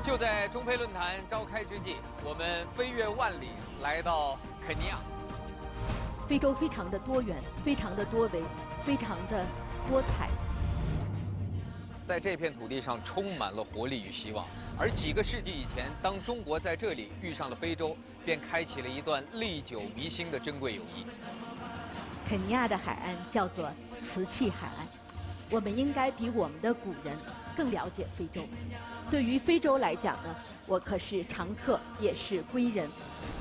就在中非论坛召开之际，我们飞越万里来到肯尼亚。非洲非常的多元，非常的多维，非常的多彩。在这片土地上充满了活力与希望。而几个世纪以前，当中国在这里遇上了非洲，便开启了一段历久弥新的珍贵友谊。肯尼亚的海岸叫做瓷器海岸，我们应该比我们的古人更了解非洲。对于非洲来讲呢，我可是常客，也是归人。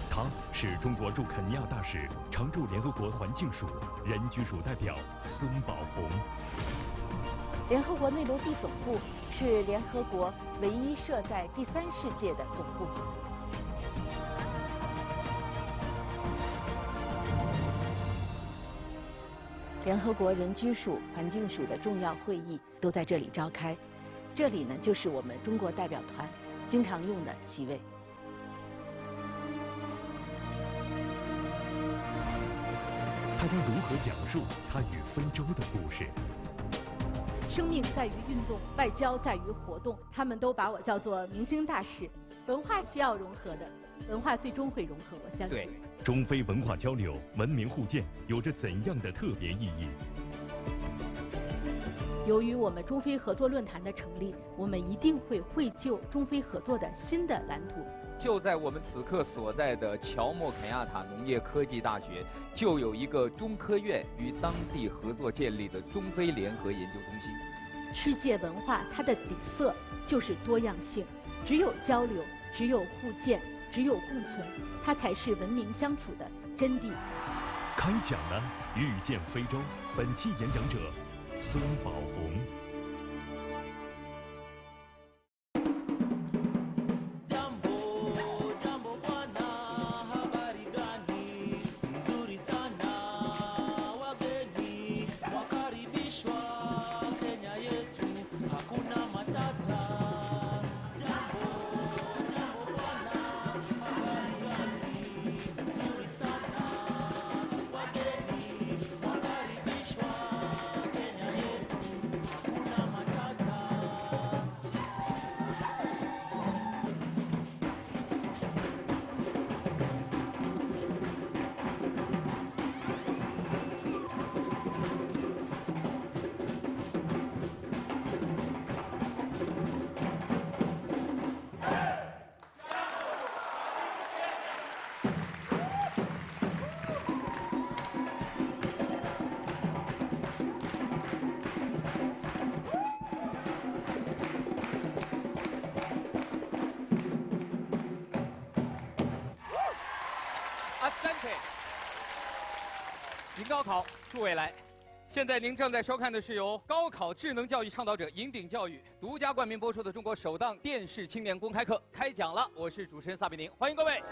他是中国驻肯尼亚大使、常驻联合国环境署人居署代表孙宝红。联合国内罗毕总部是联合国唯一设在第3世界的总部。联合国人居署、环境署的重要会议都在这里召开，这里呢就是我们中国代表团经常用的席位。他将如何讲述他与非洲的故事？生命在于运动，外交在于活动。他们都把我叫做明星大使。文化需要融合的，文化最终会融合，我相信。中非文化交流、文明互鉴有着怎样的特别意义？由于我们中非合作论坛的成立，我们一定会绘就中非合作的新的蓝图。就在我们此刻所在的乔莫肯亚塔农业科技大学，就有一个中科院与当地合作建立的中非联合研究中心。世界文化它的底色就是多样性，只有交流，只有互鉴，只有共存，它才是文明相处的真谛。开讲了，遇见非洲。本期演讲者孙宝红。迎高考，祝未来。现在您正在收看的是由高考智能教育倡导者银鼎教育独家冠名播出的中国首档电视青年公开课，开讲了。我是主持人撒比宁，欢迎各位。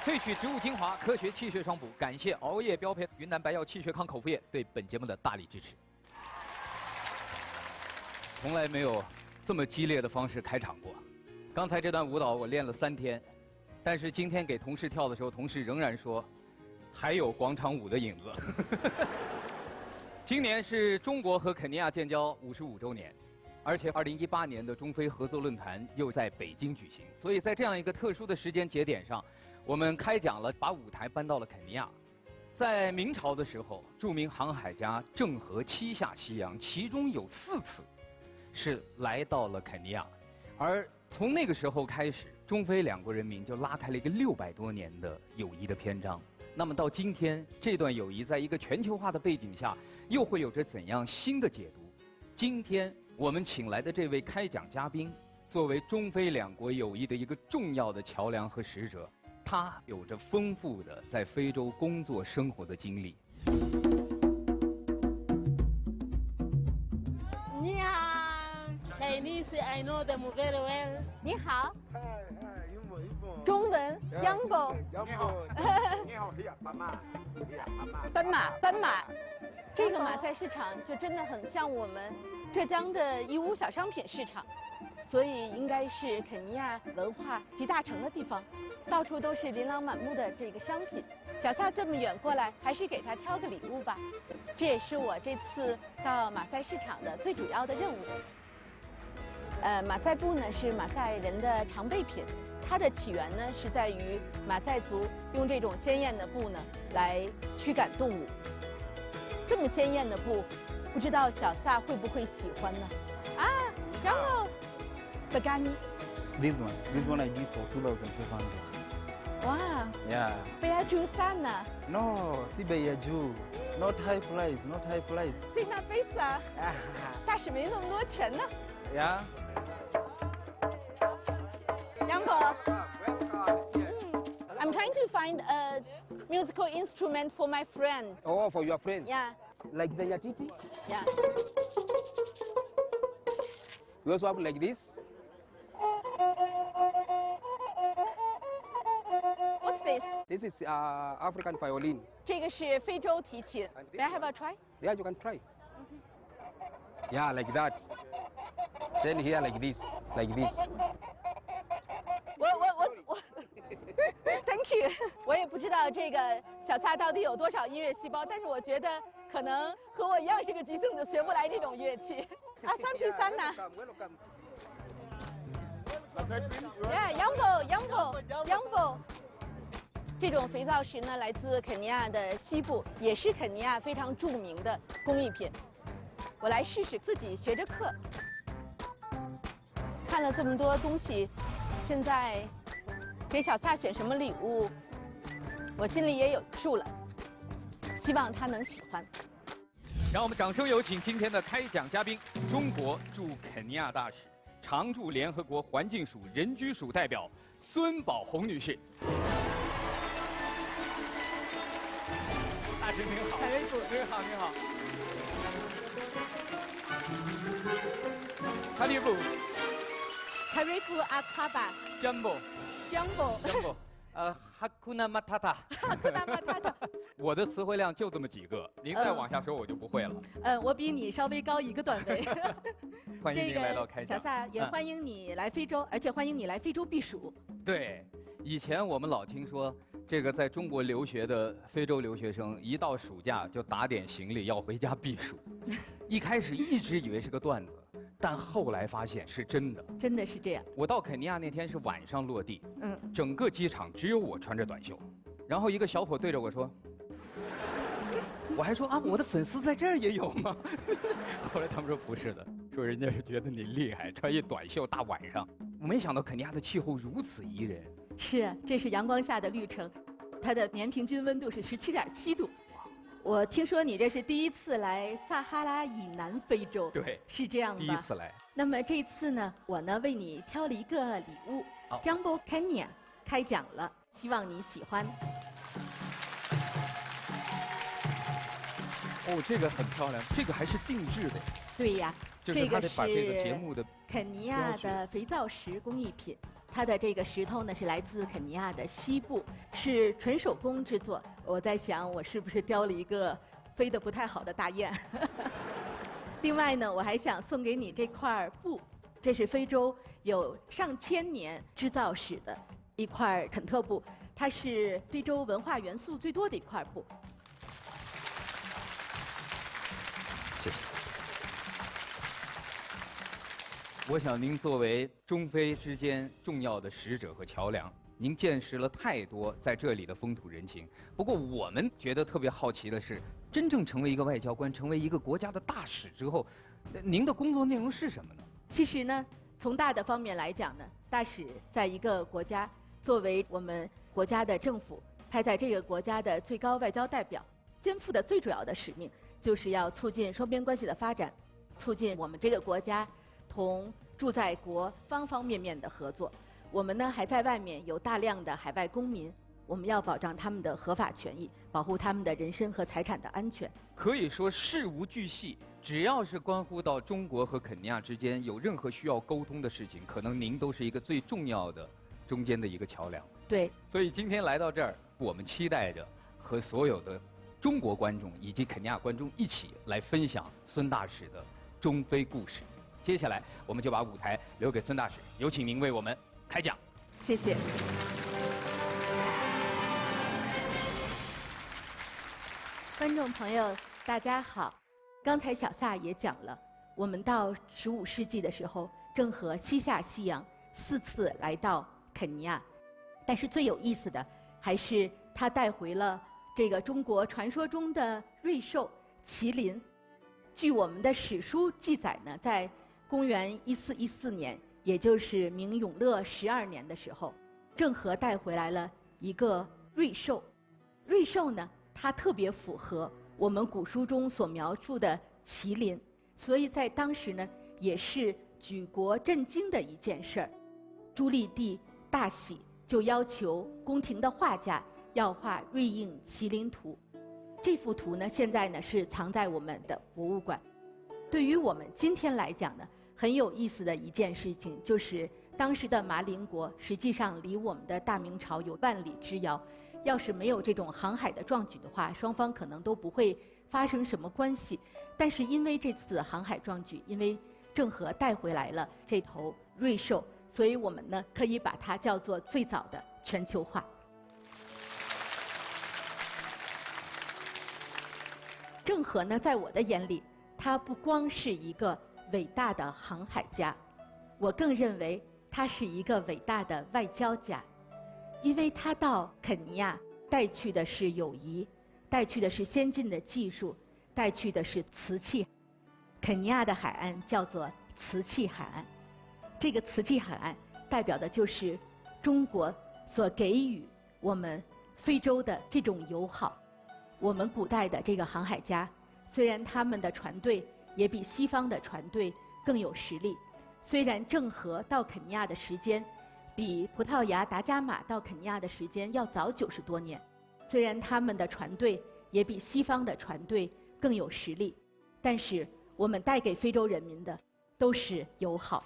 萃取植物精华，科学气血双补。感谢熬夜标配云南白药气血康口服液对本节目的大力支持。从来没有这么激烈的方式开场过。刚才这段舞蹈我练了3天，但是今天给同事跳的时候，同事仍然说还有广场舞的影子。今年是中国和肯尼亚建交55周年，而且2018年的中非合作论坛又在北京举行，所以在这样一个特殊的时间节点上，我们开讲了，把舞台搬到了肯尼亚。在明朝的时候，著名航海家郑和7下西洋，其中有4次是来到了肯尼亚，而从那个时候开始，中非两国人民就拉开了一个600多年的友谊的篇章。那么到今天，这段友谊在一个全球化的背景下，又会有着怎样新的解读？今天我们请来的这位开讲嘉宾，作为中非两国友谊的一个重要的桥梁和使者，他有着丰富的在非洲工作生活的经历。你好 ，Chinese I know them very well。你好。中文 ，Yambo。你好，你好，斑马，斑马，斑马。这个马赛市场就真的很像我们浙江的义乌小商品市场，所以应该是肯尼亚文化集大成的地方，到处都是琳琅满目的这个商品。小撒这么远过来，还是给他挑个礼物吧。这也是我这次到马赛市场的最主要的任务。马赛布呢是马赛人的常备品，它的起源呢是在于马赛族用这种鲜艳的布呢来驱赶动物。这么鲜艳的布，不知道小萨会不会喜欢呢？啊，然后 Begani， This one I did for 2,500. 哇 Yeah. ，Baju sana， No, si Bayaju. Not high price, not high price. 塞纳贝萨，大使没那么多钱呢。 Yeah. 杨狗。I'm trying to find a musical instrument for my friend. Oh, for your friends? Yeah, Like the Yatiti? yeah. You also have like this? What's this? This is African violin. 这个是非洲提琴。May I have a try? Yeah, you can try. Yeah, like that. Then here like this, like this. 我 ，Thank you。我也不知道这个小萨到底有多少音乐细胞，但是我觉得可能和我一样是个急性子，学不来这种乐器。啊，3T3呐。Yeah，Yambo。这种肥皂石呢，来自肯尼亚的西部，也是肯尼亚非常著名的工艺品。我来试试，自己学着课。看了这么多东西，现在给小萨选什么礼物，我心里也有数了。希望他能喜欢。让我们掌声有请今天的开讲嘉宾，中国驻肯尼亚大使、常驻联合国环境署人居署代表孙宝红女士。大使您好，凯瑞夫，您好，您好。哈利布，凯瑞夫阿卡巴，Jumbo， ，Jumbo，哈库纳马塔塔，哈库纳马塔塔。我的词汇量就这么几个，您再往下说我就不会了。我比你稍微高一个段位。欢迎您来到开讲。小萨也欢迎你来非洲，而且欢迎你来非洲避暑。对，以前我们老听说，这个在中国留学的非洲留学生，一到暑假就打点行李要回家避暑。一开始一直以为是个段子，但后来发现是真的。真的是这样。我到肯尼亚那天是晚上落地，整个机场只有我穿着短袖，然后一个小伙对着我说。我还说啊，我的粉丝在这儿也有吗？后来他们说不是的，说人家是觉得你厉害，穿一短袖大晚上。我没想到肯尼亚的气候如此宜人。是，这是阳光下的绿城，它的年平均温度是17.7度。我听说你这是第一次来撒哈拉以南非洲，对，是这样吧？第一次来。那么这次呢，我呢为你挑了一个礼物 ，Jumbo Kenya 开讲了，希望你喜欢。哦，这个很漂亮，这个还是定制的。对呀，就是他得把这个节目的肯尼亚的肥皂石工艺品，它的这个石头呢是来自肯尼亚的西部，是纯手工制作。我在想，我是不是雕了一个飞得不太好的大雁？另外呢，我还想送给你这块布，这是非洲有上千年织造史的一块肯特布，它是非洲文化元素最多的一块布。谢谢。我想您作为中非之间重要的使者和桥梁，您见识了太多在这里的风土人情。不过我们觉得特别好奇的是，真正成为一个外交官，成为一个国家的大使之后，您的工作内容是什么呢？其实呢，从大的方面来讲呢，大使在一个国家，作为我们国家的政府派在这个国家的最高外交代表，肩负的最主要的使命，就是要促进双边关系的发展，促进我们这个国家同驻在国方方面面的合作。我们呢还在外面有大量的海外公民，我们要保障他们的合法权益，保护他们的人身和财产的安全。可以说事无巨细，只要是关乎到中国和肯尼亚之间有任何需要沟通的事情，可能您都是一个最重要的中间的一个桥梁。对，所以今天来到这儿，我们期待着和所有的中国观众以及肯尼亚观众一起来分享孙大使的中非故事。接下来，我们就把舞台留给孙大使，有请您为我们开讲。谢谢。观众朋友，大家好。刚才小萨也讲了，我们到15世纪的时候，郑和西下西洋4次来到肯尼亚，但是最有意思的还是他带回了这个中国传说中的瑞兽麒麟。据我们的史书记载呢，在公元1414年，也就是明永乐12年的时候，郑和带回来了一个瑞兽。瑞兽呢，它特别符合我们古书中所描述的麒麟，所以在当时呢，也是举国震惊的一件事儿。朱棣帝大喜，就要求宫廷的画家要画瑞应麒麟图。这幅图呢，现在呢是藏在我们的博物馆。对于我们今天来讲呢，很有意思的一件事情，就是当时的麻陵国实际上离我们的大明朝有万里之遥。要是没有这种航海的壮举的话，双方可能都不会发生什么关系。但是因为这次航海壮举，因为郑和带回来了这头瑞兽，所以我们呢可以把它叫做最早的全球化。郑和呢，在我的眼里，他不光是一个伟大的航海家，我更认为他是一个伟大的外交家，因为他到肯尼亚带去的是友谊，带去的是先进的技术，带去的是瓷器。肯尼亚的海岸叫做瓷器海岸，这个瓷器海岸代表的就是中国所给予我们非洲的这种友好。我们古代的这个航海家，虽然他们的船队也比西方的船队更有实力，虽然郑和到肯尼亚的时间比葡萄牙达伽马到肯尼亚的时间要早90多年，虽然他们的船队也比西方的船队更有实力，但是我们带给非洲人民的都是友好。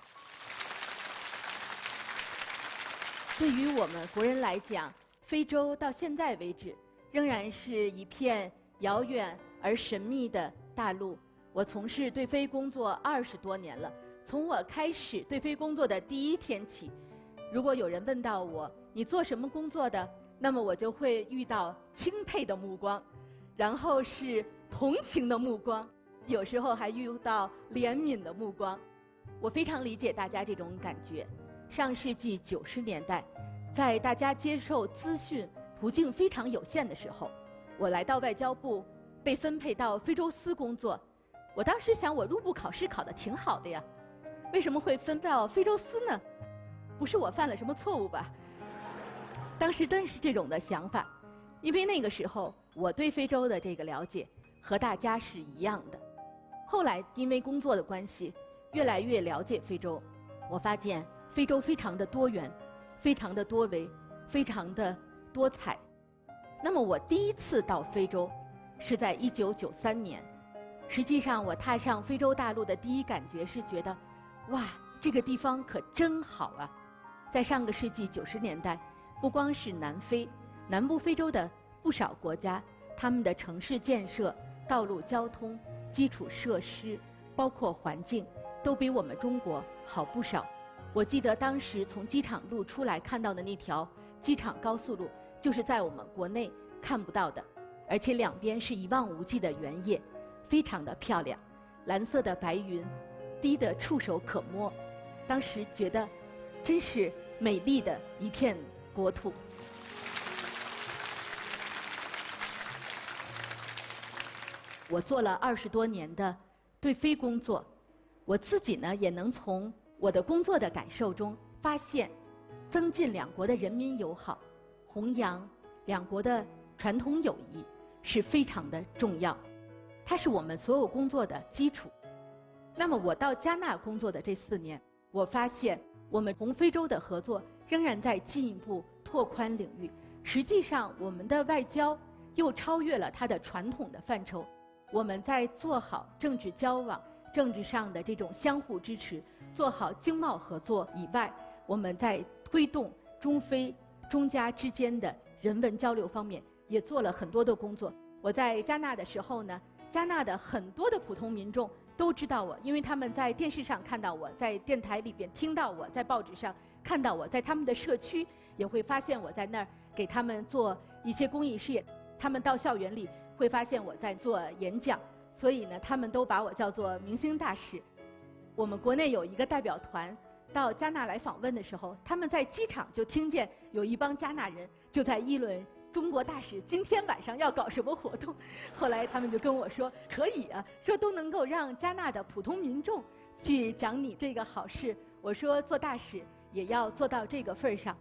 对于我们国人来讲，非洲到现在为止仍然是一片遥远而神秘的大陆。我从事对非工作20多年了，从我开始对非工作的第一天起，如果有人问到我你做什么工作的，那么我就会遇到钦佩的目光，然后是同情的目光，有时候还遇到怜悯的目光。我非常理解大家这种感觉。上世纪90年代，在大家接受资讯途径非常有限的时候，我来到外交部，被分配到非洲司工作。我当时想，我入部考试考得挺好的呀，为什么会分到非洲司呢？不是我犯了什么错误吧？当时真是这种的想法，因为那个时候我对非洲的这个了解和大家是一样的。后来因为工作的关系，越来越了解非洲，我发现非洲非常的多元，非常的多维，非常的多彩。那么我第一次到非洲是在1993年，实际上我踏上非洲大陆的第一感觉是觉得，哇，这个地方可真好啊！在上个世纪90年代，不光是南非、南部非洲的不少国家，他们的城市建设、道路交通、基础设施，包括环境，都比我们中国好不少。我记得当时从机场路出来看到的那条机场高速路，就是在我们国内看不到的，而且两边是一望无际的原野，非常的漂亮，蓝色的白云低得触手可摸，当时觉得真是美丽的一片国土。我做了20多年的对非工作，我自己呢也能从我的工作的感受中发现，增进两国的人民友好，弘扬两国的传统友谊是非常的重要，它是我们所有工作的基础。那么我到加纳工作的这4年，我发现我们同非洲的合作仍然在进一步拓宽领域。实际上，我们的外交又超越了它的传统的范畴。我们在做好政治交往、政治上的这种相互支持，做好经贸合作以外，我们在推动中非、中加之间的人文交流方面也做了很多的工作。我在加纳的时候呢，加纳的很多的普通民众都知道我，因为他们在电视上看到我，在电台里边听到我，在报纸上看到我，在他们的社区也会发现我在那儿给他们做一些公益事业。他们到校园里会发现我在做演讲，所以呢，他们都把我叫做明星大使。我们国内有一个代表团到加纳来访问的时候，他们在机场就听见有一帮加纳人就在议论中国大使今天晚上要搞什么活动。后来他们就跟我说，可以啊，说都能够让加纳的普通民众去讲你这个好事。我说做大使也要做到这个份儿上。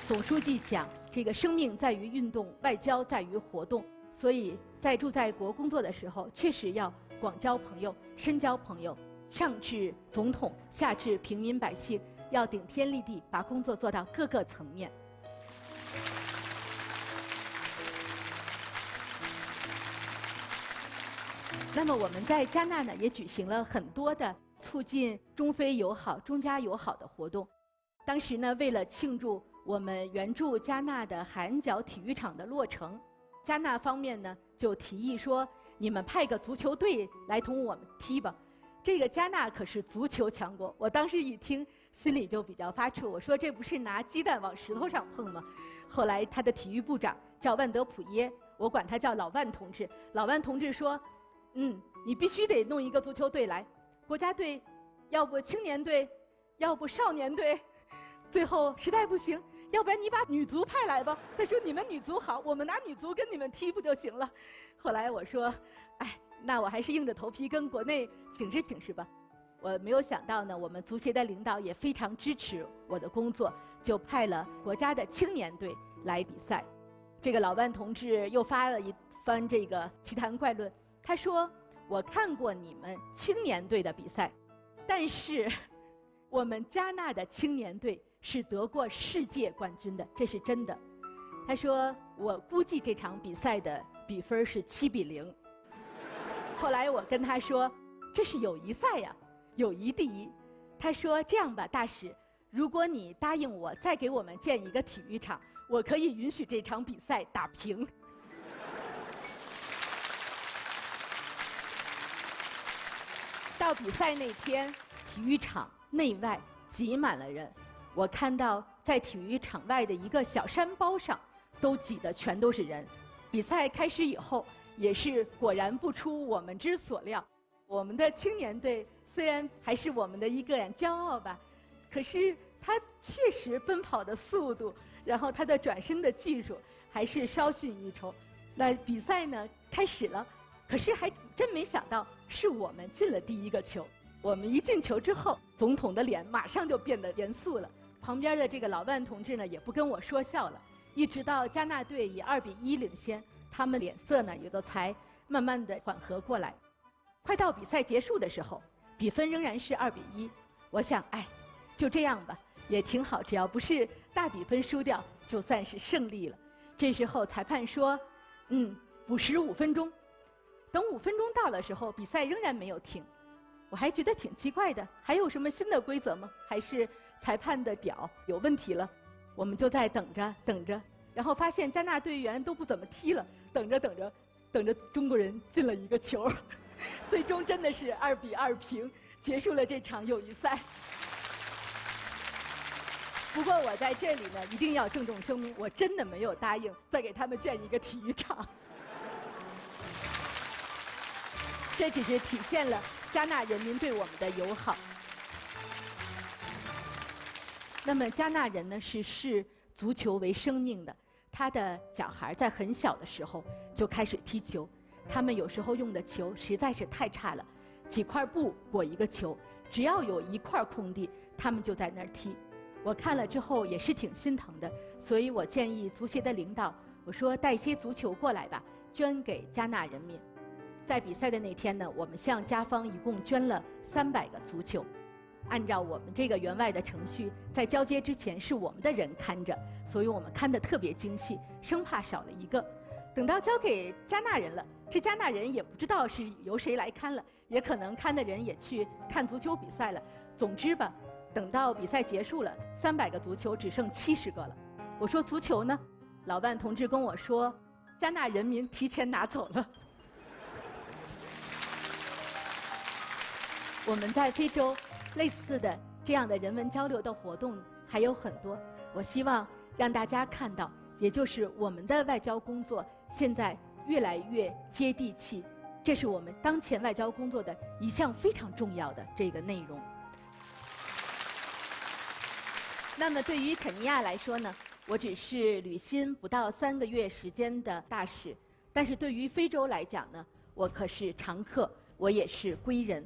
总书记讲，这个生命在于运动，外交在于活动。所以在驻在国工作的时候，确实要广交朋友、深交朋友，上至总统，下至平民百姓，要顶天立地，把工作做到各个层面。那么我们在加纳呢，也举行了很多的促进中非友好、中加友好的活动。当时呢，为了庆祝我们援助加纳的海恩角体育场的落成，加纳方面呢就提议说，你们派个足球队来同我们踢吧。这个加纳可是足球强国，我当时一听心里就比较发怵，我说这不是拿鸡蛋往石头上碰吗？后来他的体育部长叫万德普耶，我管他叫老万同志。老万同志说，你必须得弄一个足球队来，国家队，要不青年队，要不少年队，最后实在不行，要不然你把女足派来吧。他说你们女足好，我们拿女足跟你们踢不就行了？后来我说，那我还是硬着头皮跟国内请示请示吧。我没有想到呢，我们足协的领导也非常支持我的工作，就派了国家的青年队来比赛。这个老万同志又发了一番这个奇谈怪论，他说我看过你们青年队的比赛，但是我们加纳的青年队是得过世界冠军的，这是真的。他说我估计这场比赛的比分是7-0。后来我跟他说，这是友谊赛呀，友谊第一。他说这样吧，大使，如果你答应我再给我们建一个体育场，我可以允许这场比赛打平。到比赛那天，体育场内外挤满了人，我看到在体育场外的一个小山包上都挤得全都是人。比赛开始以后，也是果然不出我们之所料，我们的青年队虽然还是我们的一个骄傲吧，可是他确实奔跑的速度，然后他的转身的技术还是稍逊一筹。那比赛呢开始了，可是还真没想到是我们进了第一个球。我们一进球之后，总统的脸马上就变得严肃了，旁边的这个老万同志呢也不跟我说笑了，一直到加纳队以2-1领先，他们脸色呢也都才慢慢的缓和过来。快到比赛结束的时候，比分仍然是2-1。我想，就这样吧，也挺好，只要不是大比分输掉，就算是胜利了。这时候裁判说，补时5分钟。等5分钟到的时候，比赛仍然没有停。我还觉得挺奇怪的，还有什么新的规则吗？还是裁判的表有问题了？我们就在等着，然后发现加纳队员都不怎么踢了，等着中国人进了一个球，最终真的是2-2平，结束了这场友谊赛。不过我在这里呢，一定要郑重声明，我真的没有答应再给他们建一个体育场。这只是体现了加纳人民对我们的友好。那么加纳人呢是视足球为生命的，他的小孩在很小的时候就开始踢球，他们有时候用的球实在是太差了，几块布裹一个球，只要有一块空地，他们就在那儿踢。我看了之后也是挺心疼的，所以我建议足协的领导，我说带一些足球过来吧，捐给加纳人民。在比赛的那天呢，我们向加方一共捐了300个足球。按照我们这个员外的程序，在交接之前是我们的人看着，所以我们看得特别精细，生怕少了一个。等到交给加纳人了，这加纳人也不知道是由谁来看了，也可能看的人也去看足球比赛了。总之吧，等到比赛结束了，300个足球只剩70个了。我说足球呢？老万同志跟我说，加纳人民提前拿走了。我们在非洲类似的这样的人文交流的活动还有很多，我希望让大家看到，也就是我们的外交工作现在越来越接地气，这是我们当前外交工作的一项非常重要的这个内容。那么对于肯尼亚来说呢，我只是履新不到3个月时间的大使，但是对于非洲来讲呢，我可是常客，我也是归人。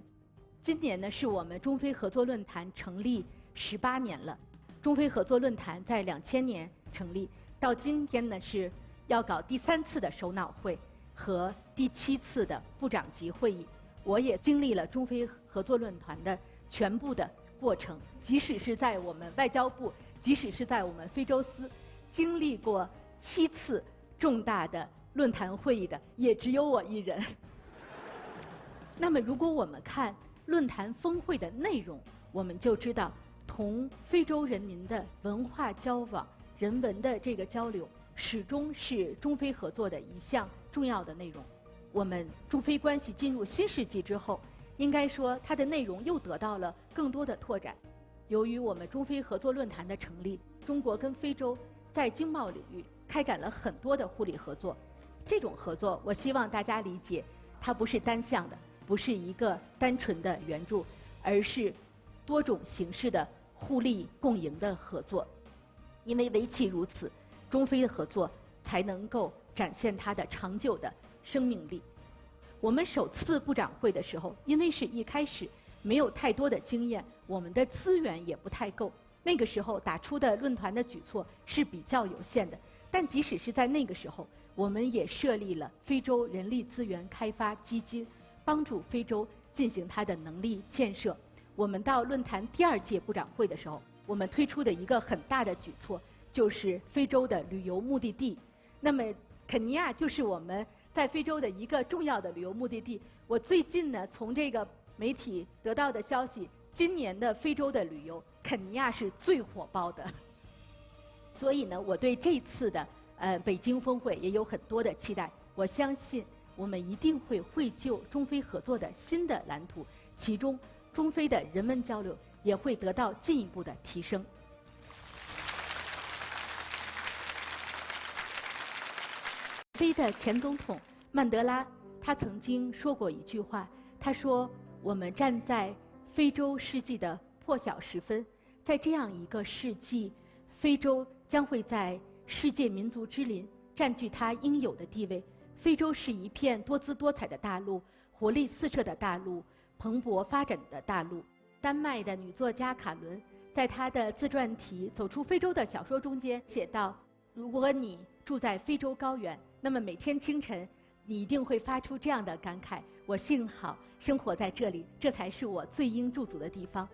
今年呢，是我们中非合作论坛成立18年了。中非合作论坛在2000年成立，到今天呢是要搞第3次的首脑会和第7次的部长级会议。我也经历了中非合作论坛的全部的过程，即使是在我们外交部，即使是在我们非洲司，经历过7次重大的论坛会议的，也只有我一人。那么，如果我们看论坛峰会的内容，我们就知道，同非洲人民的文化交往、人文的这个交流，始终是中非合作的一项重要的内容。我们中非关系进入新世纪之后，应该说它的内容又得到了更多的拓展。由于我们中非合作论坛的成立，中国跟非洲在经贸领域开展了很多的互利合作。这种合作，我希望大家理解，它不是单向的，不是一个单纯的援助，而是多种形式的互利共赢的合作。因为唯其如此，中非的合作才能够展现它的长久的生命力。我们首次部长会的时候，因为是一开始没有太多的经验，我们的资源也不太够，那个时候打出的论坛的举措是比较有限的。但即使是在那个时候，我们也设立了非洲人力资源开发基金，帮助非洲进行它的能力建设。我们到论坛第2届部长会的时候，我们推出的一个很大的举措就是非洲的旅游目的地。那么肯尼亚就是我们在非洲的一个重要的旅游目的地。我最近呢，从这个媒体得到的消息，今年的非洲的旅游，肯尼亚是最火爆的。所以呢，我对这次的北京峰会也有很多的期待。我相信我们一定会绘就中非合作的新的蓝图，其中中非的人文交流也会得到进一步的提升。非的前总统曼德拉，他曾经说过一句话，他说：“我们站在非洲世纪的破晓时分，在这样一个世纪，非洲将会在世界民族之林占据它应有的地位。非洲是一片多姿多彩的大陆，活力四射的大陆，蓬勃发展的大陆。”丹麦的女作家卡伦在她的自传体《走出非洲》的小说中间写道：“如果你住在非洲高原，那么每天清晨，你一定会发出这样的感慨：我幸好生活在这里，这才是我最应驻足的地方。”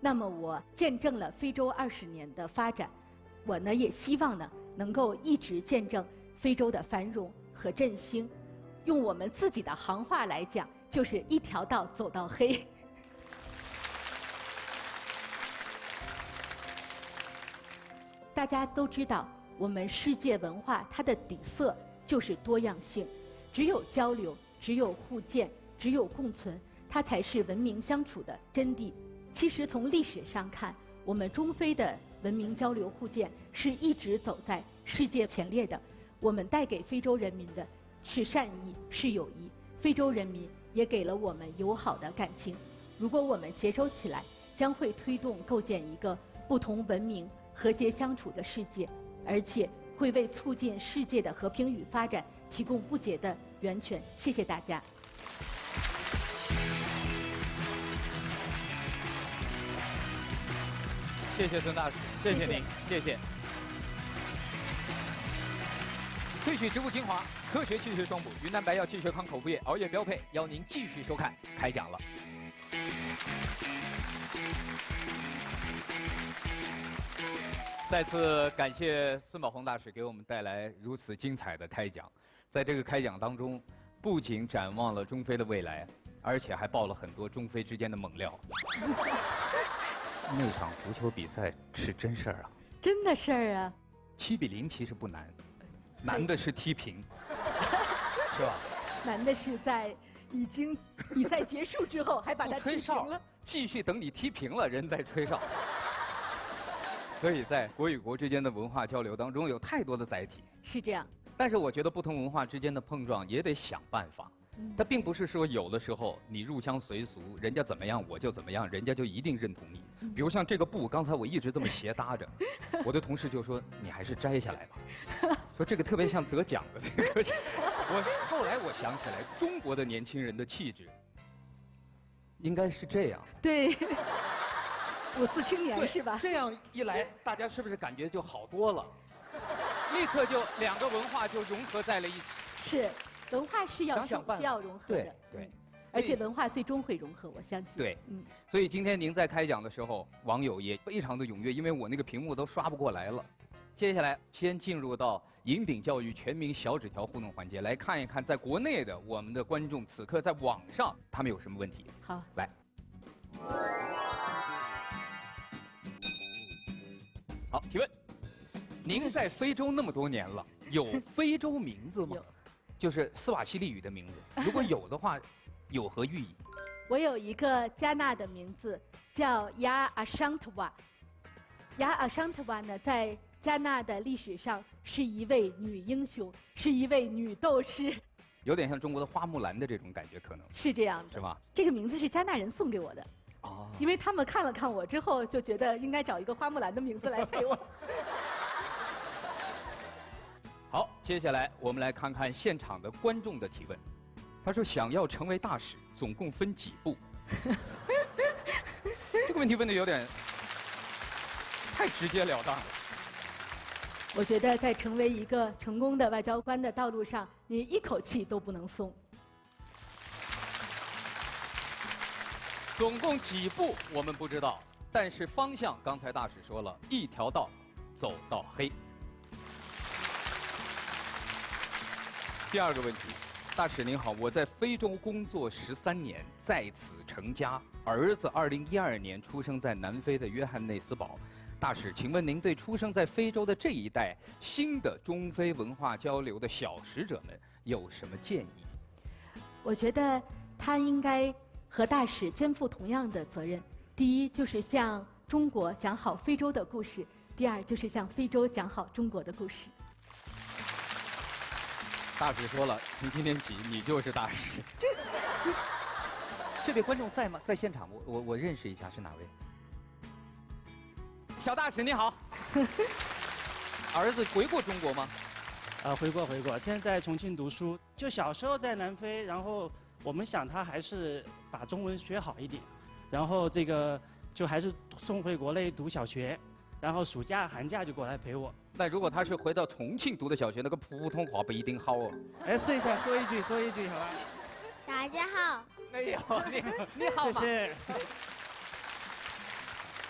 那么我见证了非洲20年的发展，我呢也希望呢能够一直见证非洲的繁荣和振兴。用我们自己的行话来讲，就是一条道走到黑。大家都知道，我们世界文化它的底色就是多样性，只有交流，只有互鉴，只有共存，它才是文明相处的真谛。其实从历史上看，我们中非的文明交流互鉴是一直走在世界前列的。我们带给非洲人民的是善意，是友谊，非洲人民也给了我们友好的感情。如果我们携手起来，将会推动构建一个不同文明、和谐相处的世界，而且会为促进世界的和平与发展提供不竭的源泉。谢谢大家。谢谢孙大使，谢谢您，谢谢。萃取植物精华，科学气血双补，云南白药气血康口服液，熬夜标配，邀您继续收看，开讲了。再次感谢孙宝宏大使给我们带来如此精彩的开讲。在这个开讲当中，不仅展望了中非的未来，而且还爆了很多中非之间的猛料。那场足球比赛是真事儿啊！真的事儿啊！7-0其实不难，难的是踢平，是吧？难的是在已经比赛结束之后还把它踢平了，继续等你踢平了，人再吹哨。所以在国与国之间的文化交流当中，有太多的载体。是这样。但是我觉得不同文化之间的碰撞也得想办法。它并不是说有的时候你入乡随俗，人家怎么样我就怎么样，人家就一定认同你。比如像这个布，刚才我一直这么斜搭着，我的同事就说你还是摘下来吧，说这个特别像得奖的那个。后来我想起来，中国的年轻人的气质应该是这样。对，54青年是吧？这样一来，大家是不是感觉就好多了？立刻就两个文化就融合在了一起。是，文化是要想办法需要融合的。对，而且文化最终会融合，我相信。对，所以今天您在开讲的时候，网友也非常的踊跃，因为我那个屏幕都刷不过来了。接下来先进入到银鼎教育全民小纸条互动环节，来看一看在国内的我们的观众此刻在网上他们有什么问题。好，来。好，提问。您在非洲那么多年了，有非洲名字吗？有，就是斯瓦希里语的名字。如果有的话，有何寓意？我有一个加纳的名字叫亚阿尚特瓦。亚阿尚特瓦呢，在加纳的历史上是一位女英雄，是一位女斗士。有点像中国的花木兰的这种感觉，可能是这样的，是吧？这个名字是加纳人送给我的。哦，因为他们看了看我之后，就觉得应该找一个花木兰的名字来配我。好，接下来我们来看看现场的观众的提问。他说：“想要成为大使，总共分几步？”这个问题问的有点太直截了当了。我觉得在成为一个成功的外交官的道路上，你一口气都不能松。总共几步我们不知道，但是方向刚才大使说了，一条道走到黑。第二个问题，大使您好，我在非洲工作13年，在此成家，儿子2012年出生在南非的约翰内斯堡。大使，请问您对出生在非洲的这一代新的中非文化交流的小使者们有什么建议？我觉得他应该和大使肩负同样的责任。第一，就是向中国讲好非洲的故事；第二，就是向非洲讲好中国的故事。大使说了，从今天起你就是大使。这位观众在吗？在现场？我认识一下，是哪位？小大使你好。儿子回过中国吗？回过，现在在重庆读书。就小时候在南非，然后我们想他还是把中文学好一点，然后这个就还是送回国内读小学，然后暑假寒假就过来陪我。那如果他是回到重庆读的小学，那个普通话不一定好哦。哎，试一下，说一句，好吧？大家好。哎呦，你好。谢谢。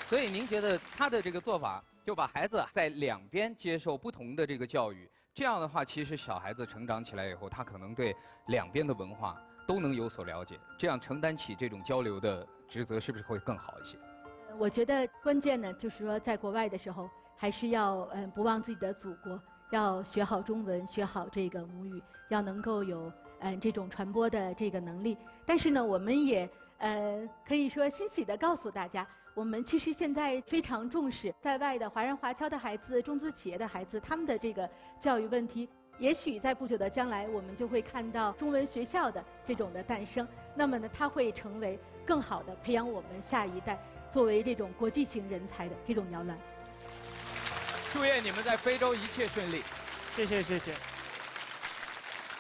所以您觉得他的这个做法，就把孩子在两边接受不同的这个教育，这样的话，其实小孩子成长起来以后，他可能对两边的文化都能有所了解，这样承担起这种交流的职责，是不是会更好一些？我觉得关键呢，就是说在国外的时候，还是要不忘自己的祖国，要学好中文，学好这个母语，要能够有这种传播的这个能力。但是呢，我们也可以说欣喜地告诉大家，我们其实现在非常重视在外的华人华侨的孩子、中资企业的孩子他们的这个教育问题。也许在不久的将来，我们就会看到中文学校的这种的诞生。那么呢，它会成为更好的培养我们下一代作为这种国际型人才的这种摇篮。祝愿你们在非洲一切顺利。谢谢。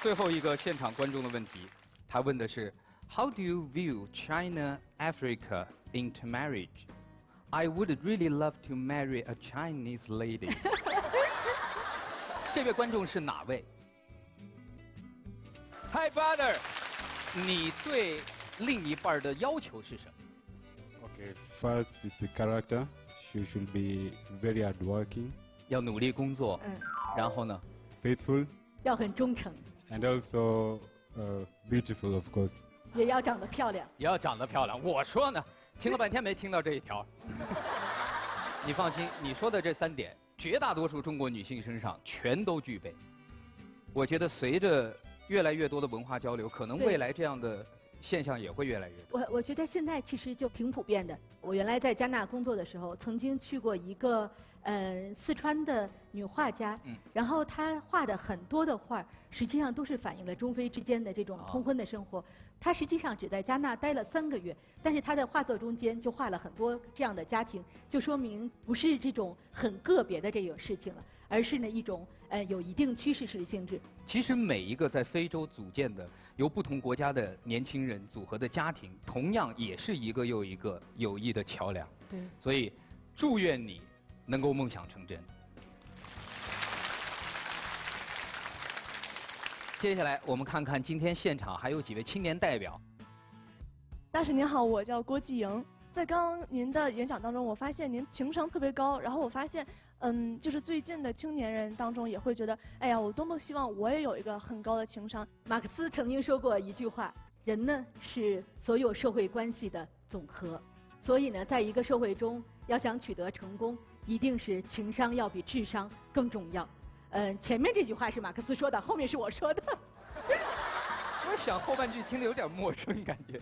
最后一个现场观众的问题，他问的是 How do you view China-Africa intermarriage? I would really love to marry a Chinese lady. 这位观众是哪位 ？Hi brother， 你对另一半的要求是什么 Okay, first is the character. She should be very hardworking. 要努力工作。然后呢 ？Faithful. 要很忠诚。And also beautiful, of course. 也要长得漂亮。也要长得漂亮。我说呢，听了半天没听到这一条。你放心，你说的这3点，绝大多数中国女性身上全都具备。我觉得随着越来越多的文化交流，可能未来这样的现象也会越来越多。我觉得现在其实就挺普遍的。我原来在加纳工作的时候，曾经去过一个四川的女画家，然后她画的很多的画，实际上都是反映了中非之间的这种通婚的生活。她实际上只在戛纳待了3个月，但是她的画作中间就画了很多这样的家庭，就说明不是这种很个别的这种事情了，而是呢一种有一定趋势式的性质。其实每一个在非洲组建的由不同国家的年轻人组合的家庭，同样也是一个又一个友谊的桥梁。对，所以祝愿你能够梦想成真。接下来我们看看今天现场还有几位青年代表。大使您好，我叫郭继莹。在刚刚您的演讲当中，我发现您情商特别高，然后我发现，就是最近的青年人当中也会觉得，哎呀，我多么希望我也有一个很高的情商。马克思曾经说过一句话：人呢是所有社会关系的总和，所以呢，在一个社会中要想取得成功，一定是情商要比智商更重要。前面这句话是马克思说的，后面是我说的。我想后半句听得有点陌生，感觉。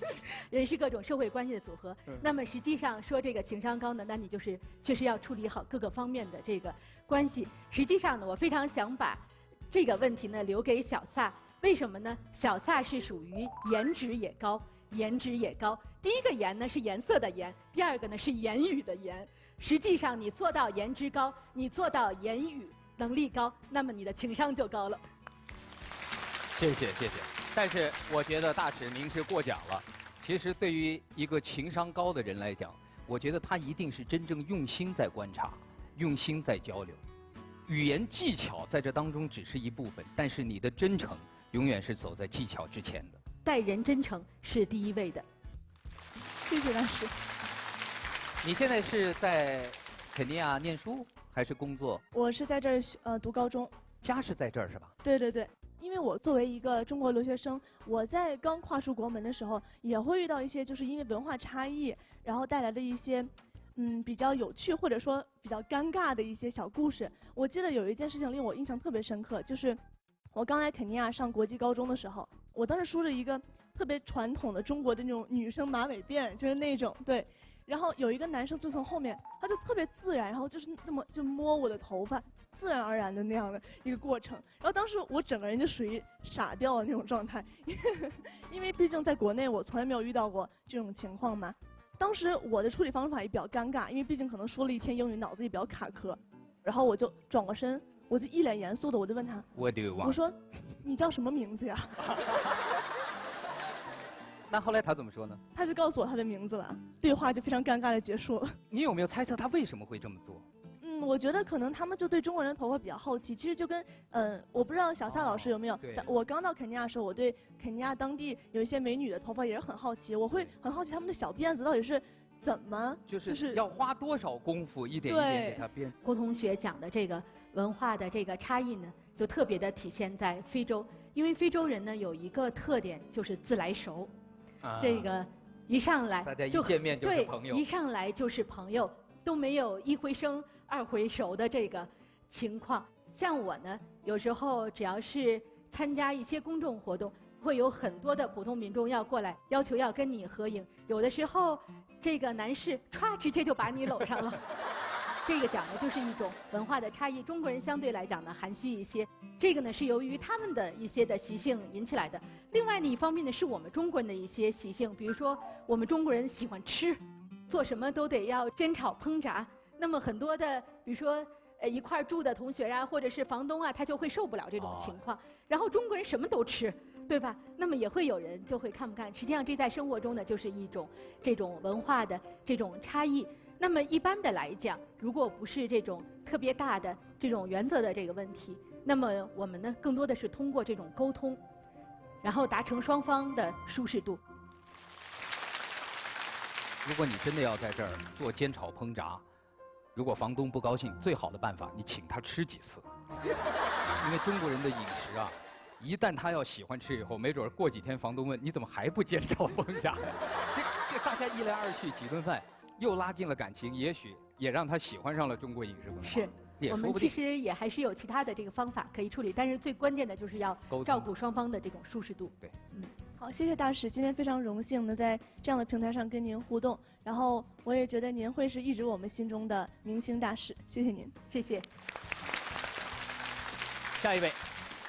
人是各种社会关系的组合。那么实际上说这个情商高呢，那你就是确实要处理好各个方面的这个关系。实际上呢，我非常想把这个问题呢留给小撒。为什么呢？小撒是属于颜值也高，颜值也高。第一个颜呢是颜色的颜，第二个呢是言语的言。实际上你做到颜值高，你做到言语能力高，那么你的情商就高了。谢谢谢谢，但是我觉得大使您是过奖了。其实对于一个情商高的人来讲，我觉得他一定是真正用心在观察，用心在交流。语言技巧在这当中只是一部分，但是你的真诚永远是走在技巧之前的。待人真诚是第一位的。谢谢大使。你现在是在肯尼亚念书还是工作？我是在这儿读高中。家是在这儿是吧？对对对。因为我作为一个中国留学生，我在刚跨出国门的时候，也会遇到一些就是因为文化差异，然后带来的一些，比较有趣或者说比较尴尬的一些小故事。我记得有一件事情令我印象特别深刻，就是我刚来肯尼亚上国际高中的时候，我当时梳着一个特别传统的中国的那种女生马尾辫，就是那种对。然后有一个男生就从后面，他就特别自然，然后就是那么就摸我的头发，自然而然的那样的一个过程。然后当时我整个人就属于傻掉的那种状态，因为毕竟在国内我从来没有遇到过这种情况嘛。当时我的处理方法也比较尴尬，因为毕竟可能说了一天英语，脑子也比较卡壳。然后我就转过身，我就一脸严肃的我就问他，我说你叫什么名字呀？那后来他怎么说呢？他就告诉我他的名字了，对话就非常尴尬的结束了。你有没有猜测他为什么会这么做？我觉得可能他们就对中国人的头发比较好奇。其实就跟我不知道小撒老师有没有，我刚到肯尼亚的时候，我对肯尼亚当地有一些美女的头发也是很好奇，我会很好奇他们的小辫子到底是怎么，就是要花多少功夫一点一点给它编。郭同学讲的这个文化的这个差异呢，就特别的体现在非洲，因为非洲人呢有一个特点就是自来熟。这个一上来大家一见面就是朋友，一上来就是朋友，都没有一回生二回熟的这个情况。像我呢，有时候只要是参加一些公众活动，会有很多的普通民众要过来要求要跟你合影，有的时候这个男士歘直接就把你搂上了。这个讲的就是一种文化的差异，中国人相对来讲呢含蓄一些，这个呢是由于他们的一些的习性引起来的。另外呢一方面呢是我们中国人的一些习性，比如说我们中国人喜欢吃，做什么都得要煎炒烹炸。那么很多的比如说一块住的同学啊，或者是房东啊，他就会受不了这种情况。然后中国人什么都吃，对吧？那么也会有人就会看不惯。实际上这在生活中呢就是一种这种文化的这种差异。那么一般的来讲，如果不是这种特别大的这种原则的这个问题，那么我们呢更多的是通过这种沟通，然后达成双方的舒适度。如果你真的要在这儿做煎炒烹炸，如果房东不高兴，最好的办法你请他吃几次，因为中国人的饮食啊，一旦他要喜欢吃以后，没准过几天房东问你怎么还不煎炒烹炸，这大家一来二去几顿饭。又拉近了感情，也许也让他喜欢上了中国饮食文化。是，我们其实也还是有其他的这个方法可以处理，但是最关键的就是要照顾双方的这种舒适度。对，好，谢谢大使，今天非常荣幸能在这样的平台上跟您互动，然后我也觉得您会是一直我们心中的明星大使，谢谢您，谢谢。下一位，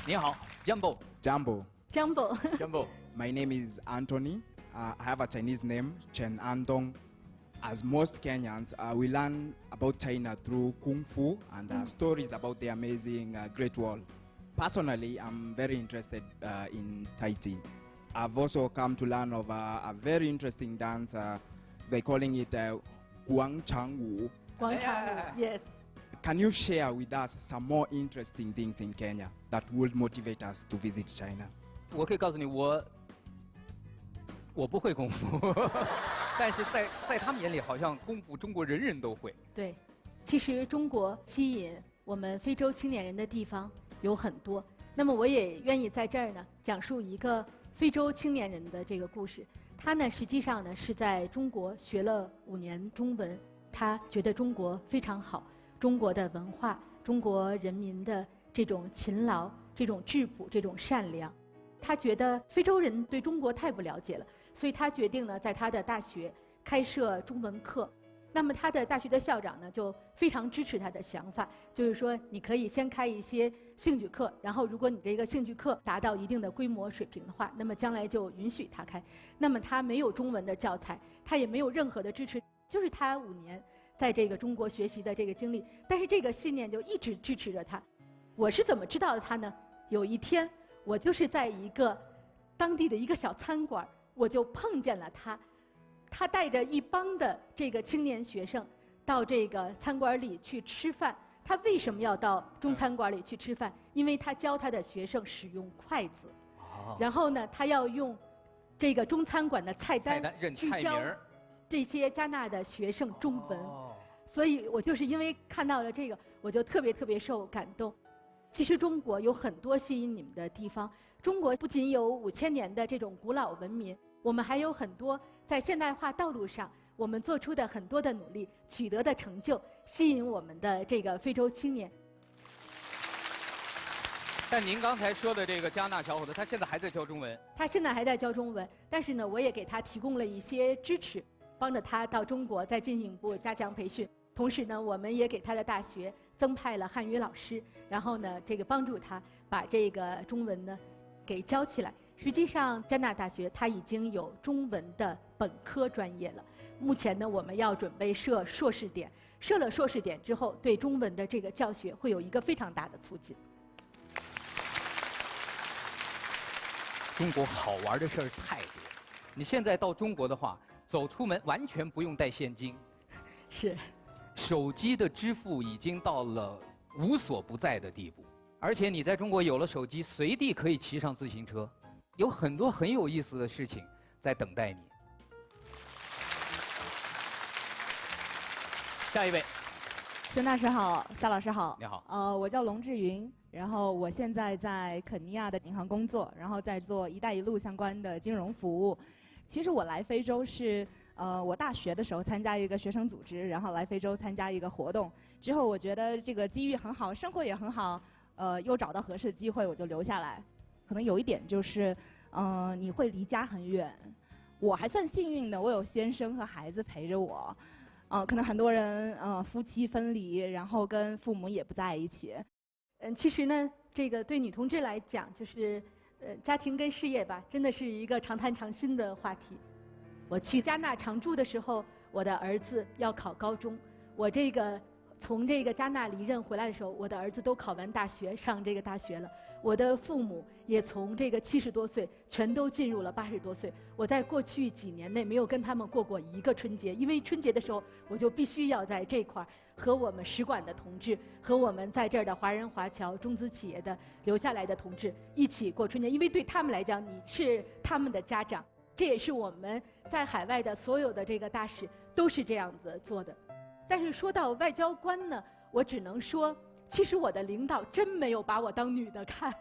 你好 ，Jumbo。 Jumbo. Jumbo. My name is Anthony. I have a Chinese name, Chen Andong. As most Kenyans, we learn about China through Kung Fu and stories about the amazing Great Wall. Personally, I'm very interested in Tai Chi. I've also come to learn of a very interesting dance. They're calling it Guangchangwu. Guangchangwu, yes. Can you share with us some more interesting things in Kenya that would motivate us to visit China? 我可以告诉你，我不会功夫，但是在他们眼里，好像功夫中国人人都会。对，其实中国吸引我们非洲青年人的地方有很多。那么我也愿意在这儿呢讲述一个非洲青年人的这个故事。他呢实际上呢是在中国学了5年中文，他觉得中国非常好。 中国的文化，中国人民的这种勤劳、这种质朴、这种善良，他觉得非洲人对中国太不了解了，所以他决定呢，在他的大学开设中文课。那么他的大学的校长呢，就非常支持他的想法，就是说你可以先开一些兴趣课，然后如果你这个兴趣课达到一定的规模水平的话，那么将来就允许他开。那么他没有中文的教材，他也没有任何的支持，就是他5年。 在这个中国学习的这个经历，但是这个信念就一直支持着他。我是怎么知道的他呢？有一天，我就是在一个当地的一个小餐馆，我就碰见了他。他带着一帮的这个青年学生到这个餐馆里去吃饭。他为什么要到中餐馆里去吃饭？因为他教他的学生使用筷子。然后呢，他要用这个中餐馆的菜单去教这些加纳的学生中文。 所以我就是因为看到了这个，我就特别受感动。其实中国有很多吸引你们的地方。中国不仅有5000年的这种古老文明，我们还有很多在现代化道路上我们做出的很多的努力、取得的成就，吸引我们的这个非洲青年。但您刚才说的这个加纳小伙子，他现在还在教中文。他现在还在教中文，但是呢，我也给他提供了一些支持，帮着他到中国再进一步加强培训。 同时呢，我们也给他的大学增派了汉语老师，然后呢，这个帮助他把这个中文呢给教起来。实际上，加纳大学它已经有中文的本科专业了。目前呢，我们要准备设硕士点，设了硕士点之后，对中文的这个教学会有一个非常大的促进。中国好玩的事儿太多，你现在到中国的话，走出门完全不用带现金，是。 手机的支付已经到了无所不在的地步，而且你在中国有了手机，随地可以骑上自行车，有很多很有意思的事情在等待你。下一位，孙大师好，夏老师好。你好。我叫龙志云，然后我现在在肯尼亚的银行工作，然后在做“一带一路”相关的金融服务。其实我来非洲是。 我大学的时候参加一个学生组织，然后来非洲参加一个活动。之后我觉得这个机遇很好，生活也很好，又找到合适的机会，我就留下来。可能有一点就是，你会离家很远。我还算幸运的，我有先生和孩子陪着我。可能很多人夫妻分离，然后跟父母也不在一起。其实呢，这个对女同志来讲，就是家庭跟事业吧，真的是一个常谈常新的话题。 我去加纳常住的时候，我的儿子要考高中。我这个从这个加纳离任回来的时候，我的儿子都考完大学，上这个大学了。我的父母也从这个70多岁全都进入了80多岁。我在过去几年内没有跟他们过过一个春节，因为春节的时候我就必须要在这块儿和我们使馆的同志和我们在这儿的华人华侨中资企业的留下来的同志一起过春节，因为对他们来讲，你是他们的家长。 这也是我们在海外的所有的这个大使都是这样子做的，但是说到外交官呢，我只能说，其实我的领导真没有把我当女的看。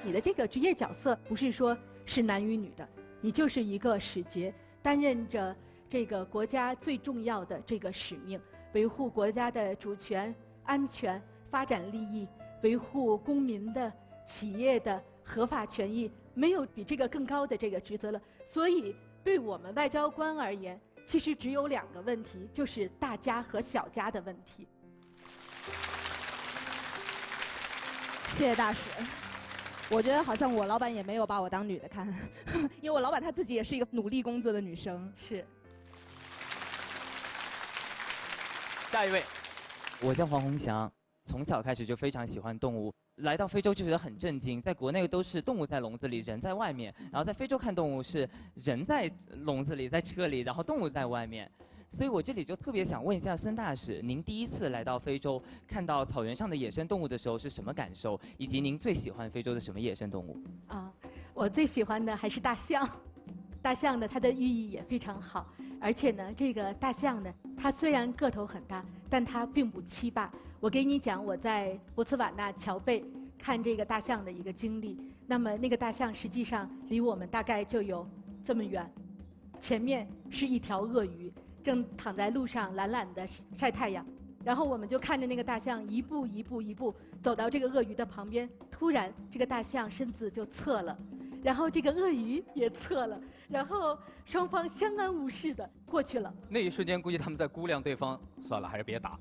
你的这个职业角色不是说是男与女的，你就是一个使节，担任着这个国家最重要的这个使命，维护国家的主权、安全、发展利益，维护公民的、企业的合法权益。 没有比这个更高的这个职责了，所以对我们外交官而言，其实只有2个问题，就是大家和小家的问题。谢谢大使。我觉得好像我老板也没有把我当女的看，因为我老板她自己也是一个努力工作的女生。是。下一位，我叫黄宏翔，从小开始就非常喜欢动物，来到非洲就觉得很震惊。在国内都是动物在笼子里，人在外面，然后在非洲看动物是人在笼子里，在车里，然后动物在外面。所以我这里就特别想问一下孙大使，您第一次来到非洲，看到草原上的野生动物的时候是什么感受？以及您最喜欢非洲的什么野生动物？我最喜欢的还是大象。大象呢，它的寓意也非常好，而且呢，这个大象呢，它虽然个头很大，但它并不欺霸。我给你讲我在博茨瓦纳乔贝看这个大象的一个经历。那么那个大象实际上离我们大概就有这么远，前面是一条鳄鱼，正躺在路上懒懒地晒太阳，然后我们就看着那个大象一步一步一步走到这个鳄鱼的旁边，突然这个大象身子就侧了，然后这个鳄鱼也侧了，然后双方相安无事的过去了。那一瞬间，估计他们在估量对方，算了，还是别打。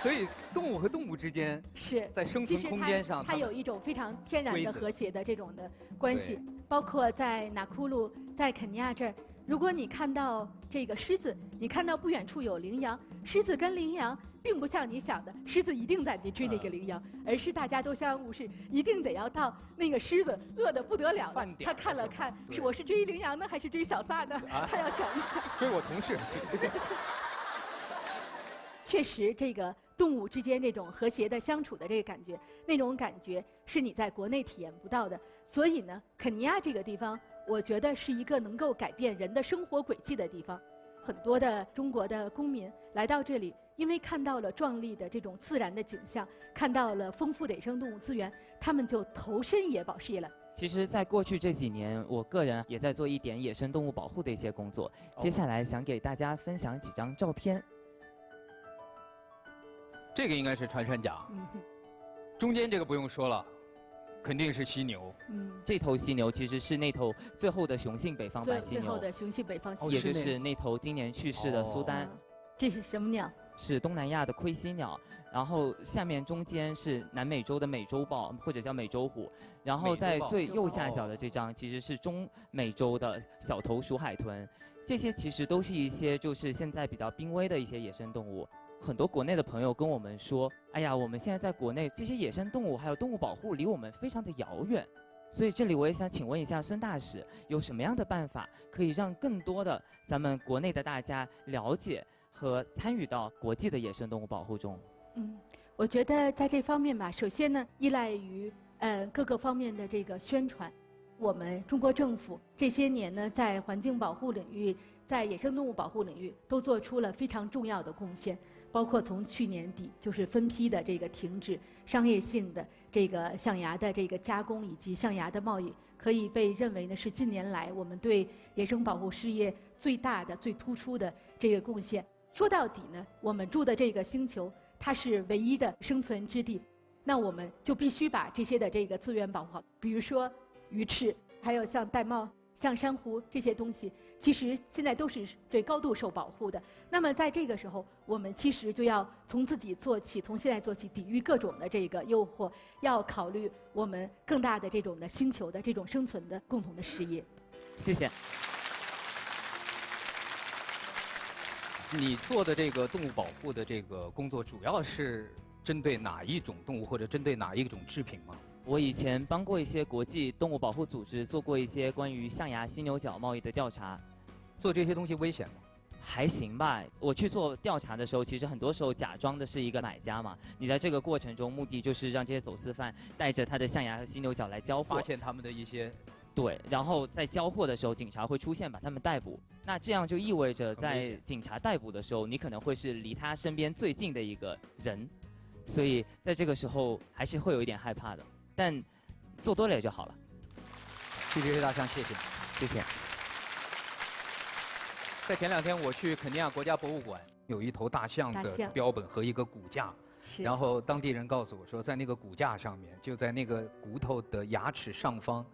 所以动物和动物之间是在生存空间上，它有一种非常天然的和谐的这种的关系。包括在纳库鲁，在肯尼亚这儿，如果你看到这个狮子，你看到不远处有羚羊，狮子跟羚羊并不像你想的，狮子一定在追那个羚羊，而是大家都相安无事，一定得要到那个狮子饿得不得了了，他看了看，是我是追羚羊呢，还是追小撒呢？他要想一想。追我同事。确实，这个动物之间这种和谐的相处的这个感觉，那种感觉是你在国内体验不到的。所以呢，肯尼亚这个地方，我觉得是一个能够改变人的生活轨迹的地方。很多的中国的公民来到这里，因为看到了壮丽的这种自然的景象，看到了丰富的野生动物资源，他们就投身野保事业了。其实，在过去这几年，我个人也在做一点野生动物保护的一些工作。接下来想给大家分享几张照片。这个应该是穿山甲，中间这个不用说了，肯定是犀牛。这头犀牛其实是那头最后的雄性北方版犀牛，最后的雄性北方犀牛，也就是那头今年去世的苏丹。这是什么鸟？是东南亚的盔犀鸟。然后下面中间是南美洲的美洲豹或者叫美洲虎，然后在最右下角的这张其实是中美洲的小头鼠海豚。这些其实都是一些就是现在比较濒危的一些野生动物。很多国内的朋友跟我们说，哎呀，我们现在在国内这些野生动物还有动物保护离我们非常的遥远，所以这里我也想请问一下孙大使，有什么样的办法可以让更多的咱们国内的大家了解和参与到国际的野生动物保护中？我觉得在这方面吧，首先呢，依赖于各个方面的这个宣传。我们中国政府这些年呢，在环境保护领域，在野生动物保护领域都做出了非常重要的贡献。包括从去年底就是分批的这个停止商业性的这个象牙的这个加工以及象牙的贸易，可以被认为呢是近年来我们对野生保护事业最大的、最突出的这个贡献。说到底呢，我们住的这个星球它是唯一的生存之地，那我们就必须把这些的这个资源保护好，比如说鱼翅，还有像玳瑁、像珊瑚这些东西，其实现在都是最高度受保护的。那么在这个时候，我们其实就要从自己做起，从现在做起，抵御各种的这个诱惑，要考虑我们更大的这种的星球的这种生存的共同的事业。谢谢。你做的这个动物保护的这个工作，主要是针对哪一种动物或者针对哪一种制品吗？我以前帮过一些国际动物保护组织做过一些关于象牙、犀牛角贸易的调查。做这些东西危险吗？还行吧。我去做调查的时候，其实很多时候假装的是一个买家嘛。你在这个过程中，目的就是让这些走私犯带着他的象牙和犀牛角来交货，发现他们的一些。对，然后在交货的时候，警察会出现把他们逮捕。那这样就意味着在警察逮捕的时候，你可能会是离他身边最近的一个人，所以在这个时候还是会有一点害怕的。但做多了也就好了。谢谢大象，谢谢，谢谢。在前2天，我去肯尼亚国家博物馆，有一头大象的标本和一个骨架。然后当地人告诉我说，在那个骨架上面，就在那个骨头的牙齿上方，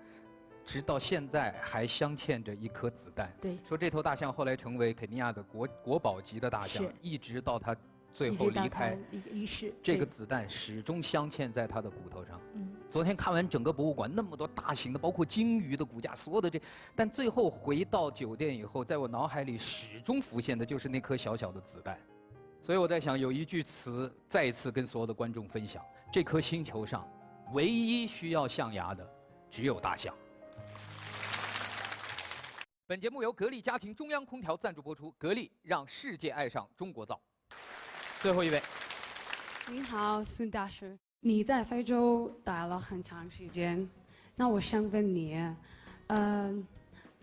直到现在还镶嵌着一颗子弹。对，说这头大象后来成为肯尼亚的国宝级的大象，一直到它最后离开离世，这个子弹始终镶嵌在他的骨头上。嗯，昨天看完整个博物馆那么多大型的，包括鲸鱼的骨架，所有的但最后回到酒店以后，在我脑海里始终浮现的就是那颗小小的子弹。所以我在想，有一句词再一次跟所有的观众分享：这颗星球上，唯一需要象牙的，只有大象。本节目由格力家庭中央空调赞助播出，格力让世界爱上中国造。最后一位，你好，孙大师，你在非洲待了很长时间，那我想问你，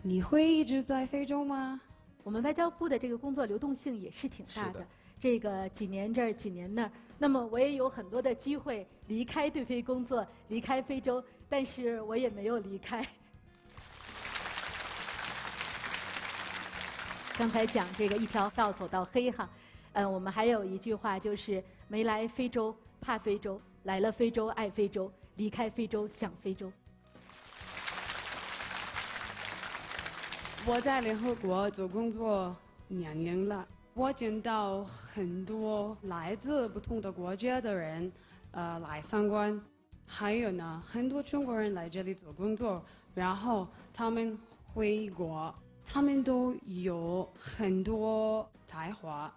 你会一直在非洲吗？我们外交部的这个工作流动性也是挺大的，这个几年这儿几年那儿，那么我也有很多的机会离开对非工作，离开非洲，但是我也没有离开。刚才讲这个一条道走到黑哈。我们还有一句话，就是没来非洲怕非洲，来了非洲爱非洲，离开非洲想非洲。我在联合国做工作2年了，我见到很多来自不同的国家的人，来参观，还有呢，很多中国人来这里做工作，然后他们回国，他们都有很多才华。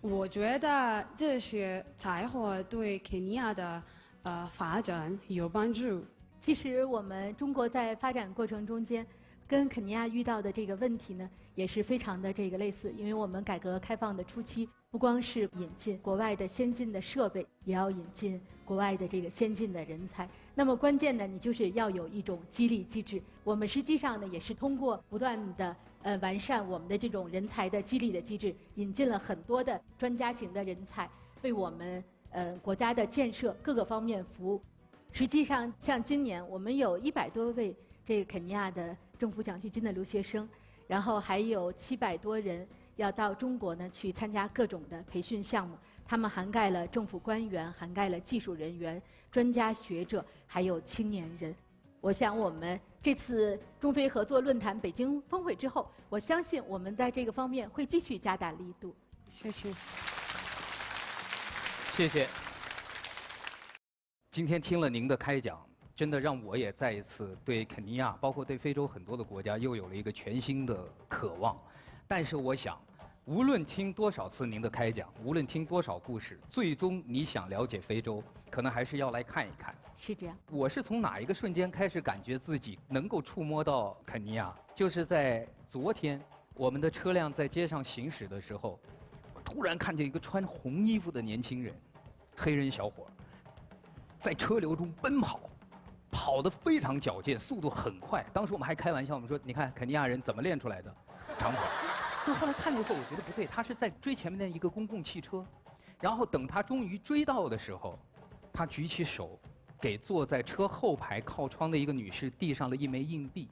我觉得这些才华对肯尼亚的发展有帮助。其实我们中国在发展过程中间，跟肯尼亚遇到的这个问题呢，也是非常的这个类似。因为我们改革开放的初期，不光是引进国外的先进的设备，也要引进国外的这个先进的人才。那么关键呢，你就是要有一种激励机制。我们实际上呢，也是通过不断的完善我们的这种人才的激励的机制，引进了很多的专家型的人才，为我们国家的建设各个方面服务。实际上，像今年我们有100多位这个肯尼亚的政府奖学金的留学生，然后还有700多人要到中国呢去参加各种的培训项目。他们涵盖了政府官员，涵盖了技术人员、专家学者，还有青年人。我想我们这次中非合作论坛北京峰会之后，我相信我们在这个方面会继续加大力度。谢谢。谢谢。今天听了您的开讲，真的让我也再一次对肯尼亚，包括对非洲很多的国家，又有了一个全新的渴望。但是我想，无论听多少次您的开讲，无论听多少故事，最终你想了解非洲，可能还是要来看一看。是这样。我是从哪一个瞬间开始感觉自己能够触摸到肯尼亚？就是在昨天，我们的车辆在街上行驶的时候，我突然看见一个穿红衣服的年轻人，黑人小伙，在车流中奔跑，跑得非常矫健，速度很快。当时我们还开玩笑，我们说：“你看肯尼亚人怎么练出来的长跑？”就后来看了以后，我觉得不对，他是在追前面的一个公共汽车，然后等他终于追到的时候，他举起手，给坐在车后排靠窗的一个女士递上了1枚硬币。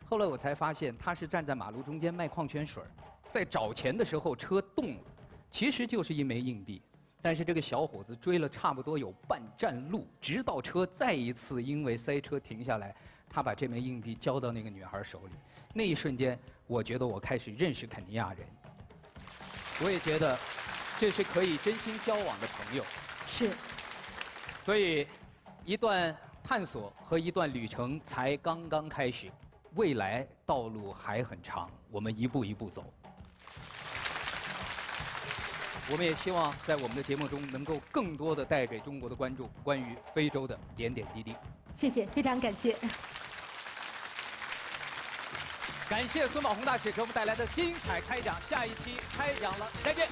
后来我才发现，他是站在马路中间卖矿泉水，在找钱的时候车动了，其实就是1枚硬币。但是这个小伙子追了差不多有半站路，直到车再一次因为塞车停下来，他把这枚硬币交到那个女孩手里。那一瞬间，我觉得我开始认识肯尼亚人。我也觉得这是可以真心交往的朋友。是。所以，一段探索和一段旅程才刚刚开始，未来道路还很长，我们一步一步走。我们也希望在我们的节目中能够更多的带给中国的观众关于非洲的点点滴滴。谢谢，非常感谢。感谢孙宝红大使给我们带来的精彩开讲，下一期开讲了，再见。